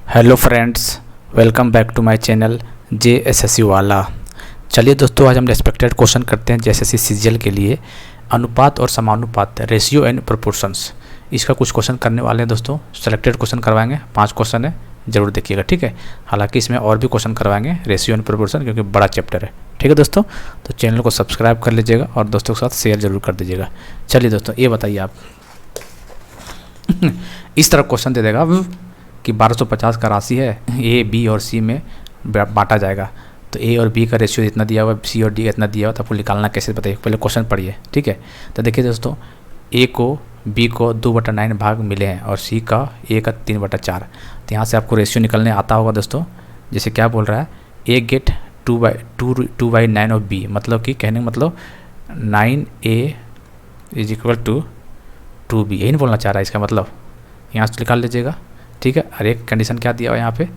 Hello friends, welcome back to my channel JSSC वाला। चलिए दोस्तों, आज हम रेस्पेक्टेड क्वेश्चन करते हैं JSSC सीजीएल के लिए। अनुपात और समानुपात, रेशियो एंड प्रोपोर्शंस, इसका कुछ क्वेश्चन करने वाले हैं दोस्तों। सेलेक्टेड क्वेश्चन करवाएंगे, 5 क्वेश्चन है, ज़रूर देखिएगा, ठीक है। हालांकि इसमें और भी क्वेश्चन करवाएंगे रेशियो एंड प्रोपोर्शन, क्योंकि बड़ा चैप्टर है, ठीक है दोस्तों। तो चैनल को सब्सक्राइब कर लीजिएगा और दोस्तों के साथ शेयर जरूर कर दीजिएगा। चलिए दोस्तों, ये बताइए आप इस तरह क्वेश्चन दे देगा कि 1250 का राशि है, ए बी और सी में बांटा जाएगा। तो ए और बी का रेशियो इतना दिया हुआ है, सी और डी इतना दिया हुआ है, तो आपको निकालना कैसे बताइए। पहले क्वेश्चन पढ़िए, ठीक है। तो देखिए दोस्तों, ए को बी को 2/9 भाग मिले हैं और सी का ए का 3/4। तो यहाँ से आपको रेशियो निकलने आता होगा दोस्तों। जैसे क्या बोल रहा है, ए गेट 2/9 ऑफ बी, मतलब कि कहने का मतलब 9A is equal to 2B, यही नहीं बोलना चाह रहा है इसका मतलब। यहाँ से निकाल लीजिएगा, ठीक है। और एक कंडीशन क्या दिया हुआ है यहाँ पे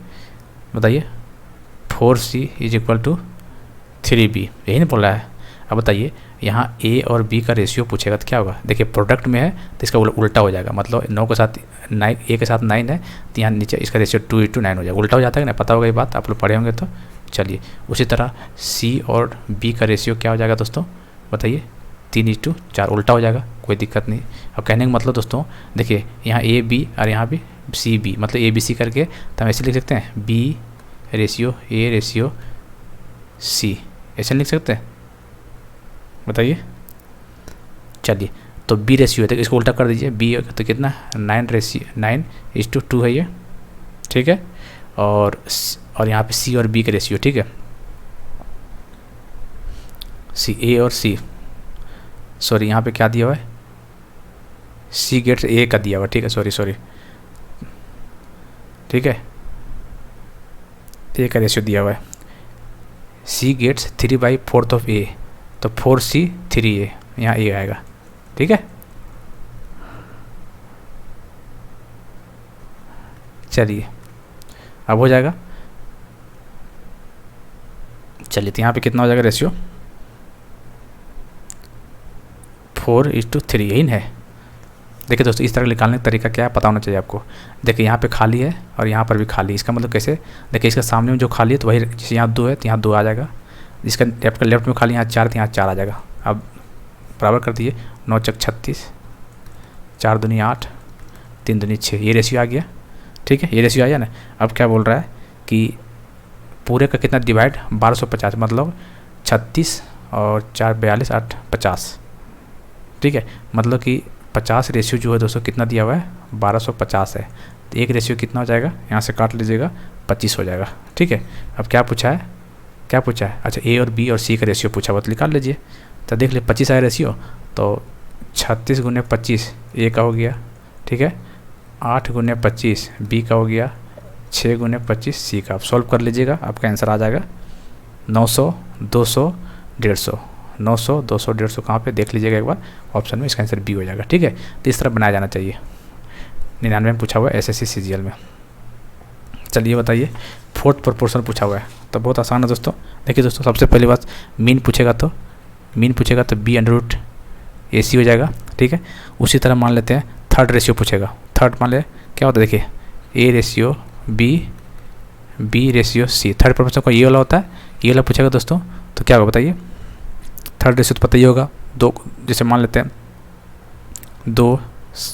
बताइए, 4C is equal to 3B, यही नहीं बोल रहा है। अब बताइए, यहाँ A और B का रेशियो पूछेगा तो क्या होगा। देखिए प्रोडक्ट में है तो इसका उल्टा हो जाएगा, मतलब 9 के साथ 9, A के साथ 9 है तो यहाँ नीचे इसका रेशियो 2:9 हो जाएगा, उल्टा हो जाता है ना, पता होगा ये बात, आप लोग पढ़े होंगे। तो चलिए, उसी तरह C और B का रेशियो क्या हो जाएगा दोस्तों, बताइए 3:4, उल्टा हो जाएगा, कोई दिक्कत नहीं। अब कहने का मतलब दोस्तों, देखिए यहाँ AB और यहाँ भी CB, मतलब ABC करके तो हम ऐसे लिख सकते हैं, B ratio A ratio C, ऐसे लिख सकते हैं, बताइए। चलिए, तो B रेशियो है तो इसको उल्टा कर दीजिए, B तो कितना 9:2 है ये, ठीक है। और यहाँ पे C और B का रेशियो, ठीक है, A और C, सॉरी यहाँ पे क्या दिया हुआ है, C गेट्स A का दिया हुआ, ठीक है, सॉरी, ठीक है, A का रेशियो दिया हुआ है। C गेट्स 3/4 ऑफ A, तो 4C 3A, यहाँ A आएगा, ठीक है। चलिए, अब हो जाएगा। चलिए, तो यहाँ पे कितना हो जाएगा रेशियो, 4:3, यही है। देखिए दोस्तों, इस तरह निकालने का तरीका क्या है पता होना चाहिए आपको। देखिए यहाँ पे खाली है और यहाँ पर भी खाली, इसका मतलब कैसे, देखिए इसका सामने में जो खाली है तो वही, जैसे यहाँ 2 है तो यहाँ 2 आ जाएगा, जिसका लेफ्ट में खाली यहाँ 4 तो यहाँ 4 आ जाएगा। अब बराबर कर दिए, 9 × 36, 4 दूनी 8, 3 दूनी 6, ये रेशियो आ गया, ठीक है, ये रेशियो आया ना। अब क्या बोल रहा है कि पूरे का कितना डिवाइड 1250, मतलब 36 और 4 42 8 50, ठीक है। मतलब कि 50 रेशियो जो है दोस्तों कितना दिया हुआ है, 1250 है। तो एक रेशियो कितना हो जाएगा, यहाँ से काट लीजिएगा, 25 हो जाएगा, ठीक है। अब क्या पूछा है, अच्छा A और B और C का रेशियो पूछा हुआ, तो निकाल लीजिए। तो देख लीजिए 25 आया रेशियो, तो 36 × 25 A का हो गया, ठीक है, 8 × 25 B का हो गया, 6 × 25 C का। आप सॉल्व कर लीजिएगा, आपका आंसर आ जाएगा 900, 200, 150। 900, 200, 150 कहाँ पे देख लीजिएगा एक बार ऑप्शन में, इसका आंसर B हो जाएगा, ठीक है। तो इस तरह बनाया जाना चाहिए। 99 में पूछा हुआ है SSC CGL में। चलिए बताइए, 4th प्रोपोर्शन पूछा हुआ है, तो बहुत आसान है दोस्तों। देखिए दोस्तों, सबसे पहली बात, मीन पूछेगा तो B√AC हो जाएगा, ठीक है। उसी तरह मान लेते हैं थर्ड रेशियो पूछेगा, थर्ड मान ले क्या होता है, देखिए A ratio B ratio C, third proportion का ये वाला होता है, ये वाला पूछेगा दोस्तों, तो क्या होगा बताइए। थर्ड रेशियो तो पता ही होगा, 2, जैसे मान लेते हैं 2,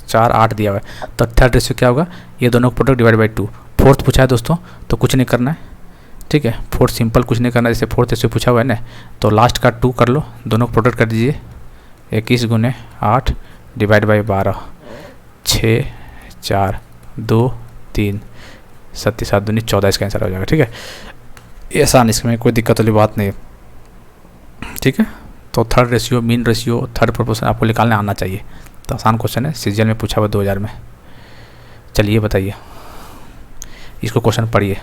4, 8 दिया हुआ है, तो थर्ड रेशियो क्या होगा, ये दोनों प्रोडक्ट /2। फोर्थ पूछा है दोस्तों, तो कुछ नहीं करना है, ठीक है, फोर्थ सिंपल कुछ नहीं करना है। जैसे फोर्थ रेशियो पूछा हुआ है ना, तो लास्ट का 2 कर लो, दोनों प्रोडक्ट कर दीजिए, 21 × 8 / 12, 6, 4, 2, 3, 7, 7 दूनी 14, इसका आंसर हो जाएगा, ठीक है। ये आसान, इसमें कोई दिक्कत वाली बात नहीं, ठीक है। तो third ratio, mean ratio, third proportion आपको निकालने आना चाहिए। तो आसान क्वेश्चन है, सीजीएल में पूछा हुआ 2000 में। चलिए बताइए, इसको क्वेश्चन पढ़िए।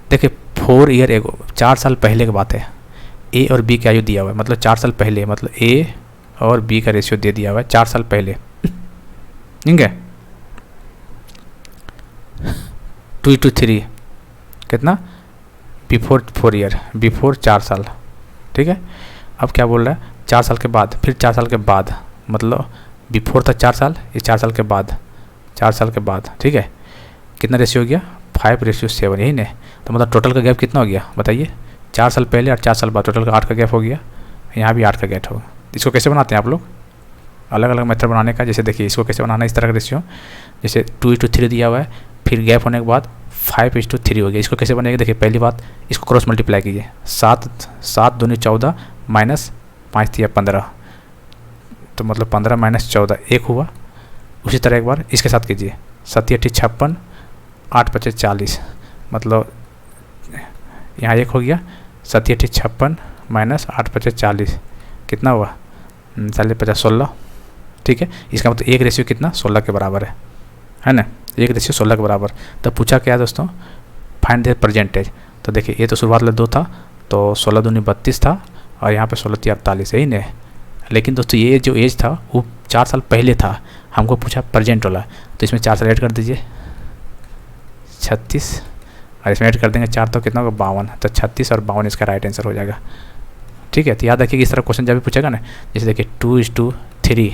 देखिए 4 ईयर एगो, 4 साल पहले की बात है, A और B का आयु दिया हुआ है, मतलब 4 साल पहले, मतलब A और B का रेशियो दे दिया हुआ है 4 साल पहले, ठीक है। 2:3 कितना, बिफोर 4 ईयर, बिफोर 4 साल, ठीक है। अब क्या बोल रहा है, 4 साल के बाद, फिर 4 साल के बाद, मतलब बिफोर था 4 साल, ये 4 साल के बाद, 4 साल के बाद, ठीक है। कितना रेशियो हो गया? 5:7, यही नहीं। तो मतलब टोटल का गैप कितना हो गया बताइए? 4 साल पहले और 4 साल बाद, टोटल का 8 का गैप हो गया। यहाँ भी 8 का गैप होगा। इसको कैसे बनाते हैं आप लोग? अलग अलग मेथड बनाने का। जैसे देखिए इसको कैसे बनाना है, इस तरह का रेशियो, जैसे 2:3 दिया हुआ है, फिर गैप होने के बाद 5:3 हो गया। इसको कैसे बनेगा? देखिए पहली बात, इसको क्रॉस मल्टीप्लाई कीजिए। 7 दूनी 14 माइनस 5 दिया 15, तो मतलब 15 माइनस 14 1 हुआ। उसी तरह एक बार इसके साथ कीजिए, 7 × 56, 8 × 5 40, मतलब यहाँ 1 हो गया। 7 × 56 माइनस 8 × 5 40 कितना हुआ? 40 50 16, ठीक है। इसका मतलब एक रेशियो कितना? 16 के बराबर है ना? एक रेशियो 16 के बराबर। तो पूछा क्या है दोस्तों? Find the percentage. तो देखिए ये तो शुरुआत में 2 था, तो 16 दूनी 32 था, और यहाँ पे 16 × 48 यही नहीं। लेकिन दोस्तों ये जो एज था वो 4 साल पहले था, हमको पूछा प्रेजेंट वाला, तो इसमें 4 साल ऐड कर दीजिए 36, और इसमें ऐड कर देंगे 4 तो कितना होगा? 52। तो 36 और 52 इसका राइट आंसर हो जाएगा, ठीक है। तो याद रखिए कि इस तरह क्वेश्चन जब भी पूछेगा ना, जैसे देखिए 2:3,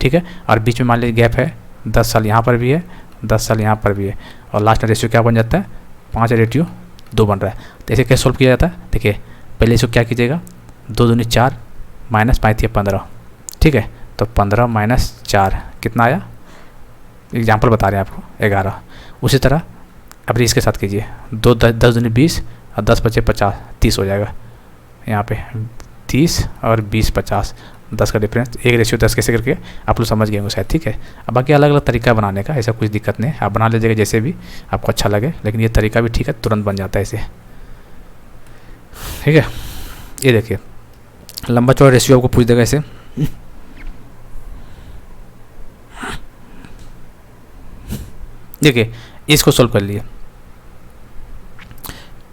ठीक है, और बीच में मान लीजिए गैप है 10 साल, यहाँ पर भी है 10 साल, यहाँ पर भी है, और लास्ट में रेशियो क्या बन जाता है? 5:2 बन रहा है। तो ऐसे कैसे सॉल्व किया जाता है? देखिए पहले इसको क्या कीजिएगा, 2 दूनी 4 माइनस 5 × 15, ठीक है। तो 15 माइनस 4 कितना आया? एग्जाम्पल बता रहे हैं आपको, 11। उसी तरह अब इसके साथ कीजिए, 10 दूनी 20 और 10 × 5 50, 30 हो जाएगा। यहाँ पे 30 और 20 50, 10 का डिफरेंस, 1:10 कैसे करके आप लोग समझ गए होंगे शायद, ठीक है। अब बाकी अलग अलग तरीका बनाने का, ऐसा कुछ दिक्कत नहीं है, आप बना लीजिएगा जैसे भी आपको अच्छा लगे, लेकिन ये तरीका भी ठीक है, तुरंत बन जाता है ऐसे, ठीक है। ये देखिए लंबा चौड़ा रेशियो आपको पूछ देगा ऐसे, देखिए इसको सॉल्व कर लिए।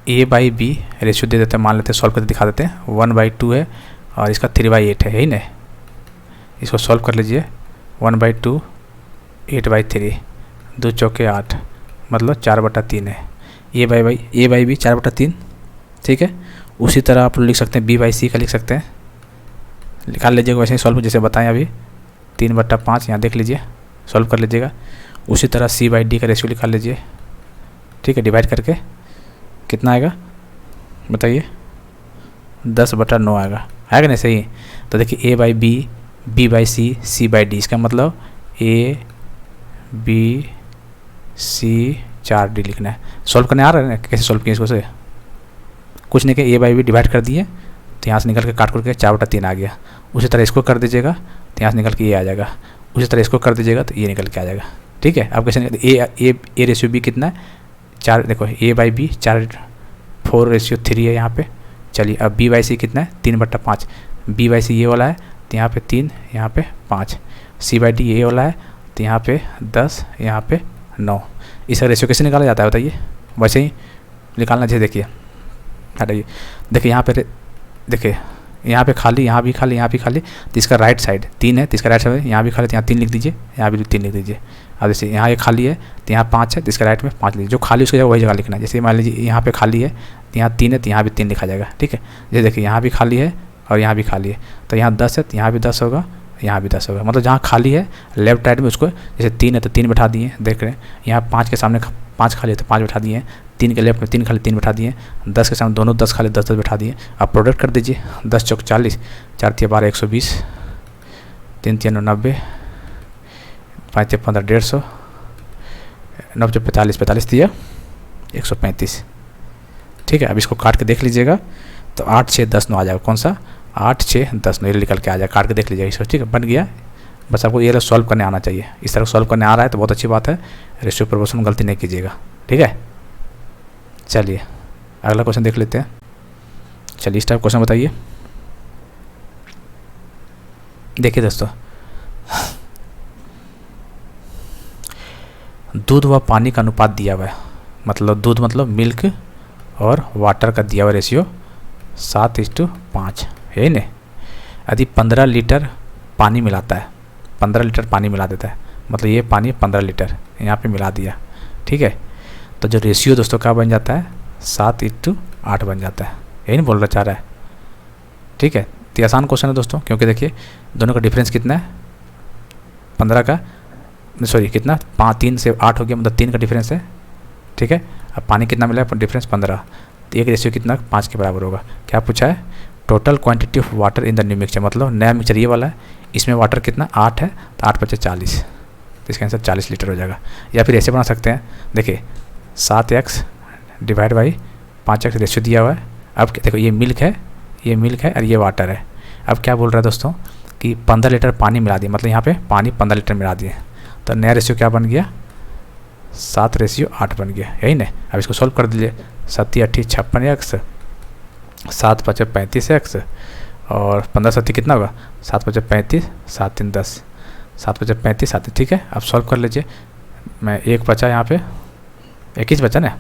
A/B रेशियो दे देते हैं, मान लेते हैं, सॉल्व करके दिखा देते हैं। 1/2 है और इसका 3/8 है, यही ना। इसको सॉल्व कर लीजिए, 1/2 8/3, 2 चौके 8, मतलब 4/3 है। A/B 4/3, ठीक है। उसी तरह आप लोग लिख सकते हैं B/C का लिख सकते हैं, निकाल लीजिएगा वैसे ही सॉल्व जैसे बताएं अभी। 3/5 यहाँ देख लीजिए, सॉल्व कर लीजिएगा। उसी तरह C/D का रेशियो निकाल लीजिए, ठीक है, डिवाइड करके कितना आएगा बताइए? 10/9 आएगा, है कि नहीं? सही। तो देखिए A/B, B/C, C/D, इसका मतलब A/B/C 4D लिखना है। सॉल्व करने आ रहा है ना? कैसे सॉल्व किए इसको से? कुछ नहीं किया, A/B डिवाइड कर दिए, तो यहाँ से निकल के काट करके 4/3 आ गया। उसी तरह इसको कर दीजिएगा, तो यहाँ से निकल के ये आ जाएगा। उसी तरह इसको कर दीजिएगा तो ये निकल के आ जाएगा, ठीक है। अब कैसे A/B कितना है? 4, देखो A/B 4:3 है यहाँ पे। चलिए अब B/C कितना है? 3/5। B/C ये वाला है, तो यहाँ पे 3, यहाँ पे 5। C/D ये वाला है, तो यहाँ पे 10, यहाँ पे 9। इसका रेशियो कैसे निकाला जाता है बताइए? वैसे ही निकालना चाहिए। देखिए हटाइए, देखिए यहाँ पे, देखिए यहाँ पे खाली, यहाँ भी खाली, यहाँ भी खाली, तो इसका राइट साइड 3 है, तो इसका राइट साइड यहाँ भी खाली, तो यहाँ 3 लिख दीजिए, यहाँ भी 3 लिख दीजिए। अब जैसे यहाँ ये खाली है, तो यहाँ 5 है, तो इसका राइट में 5 लीजिए। जो खाली उसकी जगह वही जगह लिखना है। जैसे मान लीजिए यहाँ पे खाली है, तो यहाँ 3 है, तो यहाँ भी 3 लिखा जाएगा, ठीक है। जैसे देखिए यहाँ भी खाली है और यहाँ भी खाली है, तो यहाँ 10 है, तो यहाँ भी 10 होगा, यहाँ भी 10 होगा। मतलब जहाँ खाली है लेफ्ट राइट में उसको, जैसे 3 है तो 3 बैठा दिए, देख रहे हैं। यहाँ 5 के सामने 5 खाली है तो 5 बैठा दिए, 3 के लेफ्ट में 3 खाली 3 बैठा दिए, 10 के सामने दोनों 10 खाली 10 बैठा दिए। अब प्रोडक्ट कर दीजिए, 10 चौक 40, 4 × 12 120, 3 × 90, 5 × 15 150, 9 × 45 45 दिया 135, ठीक है। अब इसको काट के देख लीजिएगा, तो 8 6 10 9 आ जाएगा। कौन सा? 8 6 10 9 ये निकल के आ जाएगा। काट के देख लीजिएगा इसको, ठीक है, बन गया। बस आपको ये सॉल्व करने आना चाहिए। इस तरह सॉल्व करने आ रहा है तो बहुत अच्छी बात है। रेशियो प्रोपोर्शन गलती नहीं कीजिएगा, ठीक है। चलिए अगला क्वेश्चन देख लेते हैं। चलिए इस टाइप क्वेश्चन बताइए। देखिए दोस्तों, दूध व पानी का अनुपात दिया हुआ है, मतलब दूध मतलब मिल्क और वाटर का दिया हुआ रेशियो 7:5 है ना। यदि 15 लीटर पानी मिलाता है, 15 लीटर पानी मिला देता है, मतलब ये पानी 15 लीटर यहाँ पे मिला दिया, ठीक है। तो जो रेशियो दोस्तों क्या बन जाता है? 7:8 बन जाता है। यही नहीं बोलना चाह रहा है, ठीक है। तो आसान क्वेश्चन है दोस्तों, क्योंकि देखिए दोनों का डिफरेंस कितना है? 15 का, सॉरी कितना 3 से 8 हो गया, मतलब 3 का डिफरेंस है, ठीक है। अब पानी कितना मिला है, डिफरेंस 15, तो एक रेशियो कितना 5 के बराबर होगा। क्या पूछा है, total quantity of water in the new mixture, मतलब नया मिक्सचर ये वाला है, इसमें वाटर कितना 8 है, तो 8 × 40, तो इसका आंसर 40 लीटर हो जाएगा। या फिर ऐसे बना सकते हैं, देखिए 7x divide by 5x ratio दिया हुआ है। अब देखो ये मिल्क है, ये मिल्क है और ये वाटर है। अब क्या बोल रहा है दोस्तों कि 15 लीटर पानी मिला दिए, मतलब यहाँ पे पानी 15 लीटर मिला दिए, तो नया रेशियो क्या बन गया, 7:8 बन गया, यही ना। अब इसको सॉल्व कर दीजिए, 7 × 8 = 56x, 7 × 5 = 35x, और 15 × 7 कितना होगा, 7 × 5 = 35, 7 × 3 = 10, 7 × 5 = 35, 7, ठीक है। अब सॉल्व कर लीजिए, मैं एक बचा यहाँ पे, 21 बचा ना,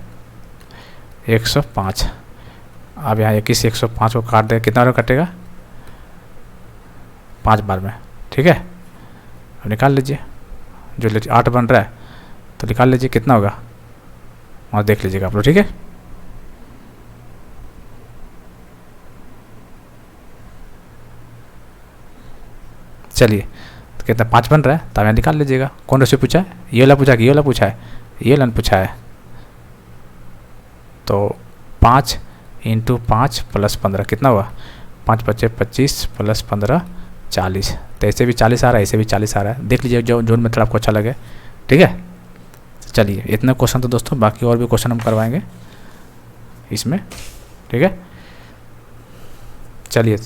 105। अब यहाँ 21 से 105 को काट दे, कितना बार कटेगा, 5 बार में, ठीक है। अब निकाल लीजिए, जो 8 बन रहा है तो निकाल लीजिए कितना होगा, और देख लीजिएगा आप लोग, ठीक है। चलिए, तो कितना 5 बन रहा है, तो आप यहाँ निकाल लीजिएगा। कौन रेशियो पूछा है, ये वाला पूछा है कि ये वाला पूछा है, ये वाला पूछा है, तो 5 × 5 + 15 कितना हुआ, 5 × 5 = 25 + 15 = 40, तो ऐसे भी 40 आ रहा है, ऐसे भी 40 आ रहा है, देख लीजिए जो मेथड आपको अच्छा लगे, ठीक है। चलिए, इतना क्वेश्चन तो दोस्तों, बाकी और भी क्वेश्चन हम करवाएंगे इसमें, ठीक है। चलिए।